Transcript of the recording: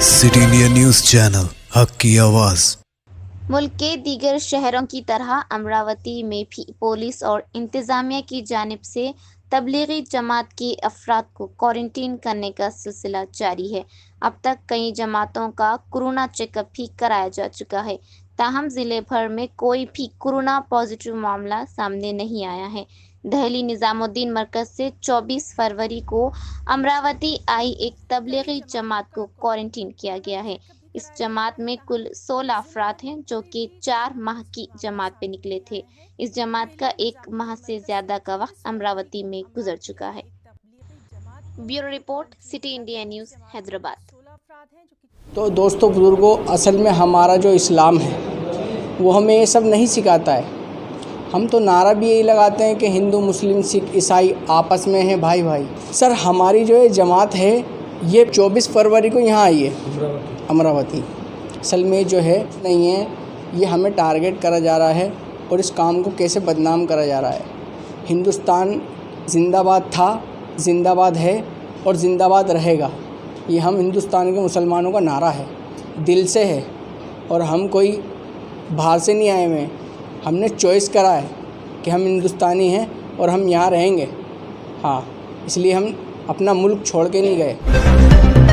City India news channel, हक की आवाज़। मुल्क के दीगर शहरों की तरह अमरावती में भी पुलिस और इंतजामिया की जानिब से तबलीगी जमात के अफराद को क्वारंटीन करने का सिलसिला जारी है। अब तक कई जमातों का कोरोना चेकअप भी कराया जा चुका है। ताहम ज़िले भर में कोई भी कोरोना पॉजिटिव मामला सामने नहीं आया है। दहली निज़ामुद्दीन मरकज़ से 24 फरवरी को अमरावती आई एक तबलीगी जमात को क्वारंटीन किया गया है। इस जमात में कुल 16 अफराद हैं जो कि 4 माह की जमात पे निकले थे। इस जमात का 1 माह से ज़्यादा का वक्त अमरावती में गुजर चुका है। Bureau report, city India news, Hyderabad. तो दोस्तों बुजुर्गों, असल में हमारा जो इस्लाम है वो हमें ये सब नहीं सिखाता है। हम तो नारा भी यही लगाते हैं कि हिंदू मुस्लिम सिख ईसाई आपस में हैं भाई भाई। सर हमारी जो ये जमात है ये 24 फरवरी को यहाँ आई है अमरावती। असल में जो है नहीं है, ये हमें टारगेट करा जा रहा है और इस काम को कैसे बदनाम करा जा रहा है। हिंदुस्तान जिंदाबाद था, जिंदाबाद है और ज़िंदाबाद रहेगा। ये हम हिंदुस्तान के मुसलमानों का नारा है, दिल से है। और हम कोई बाहर से नहीं आए हुए हैं, हमने चॉइस करा है कि हम हिंदुस्तानी हैं और हम यहाँ रहेंगे। हाँ, इसलिए हम अपना मुल्क छोड़ के नहीं गए।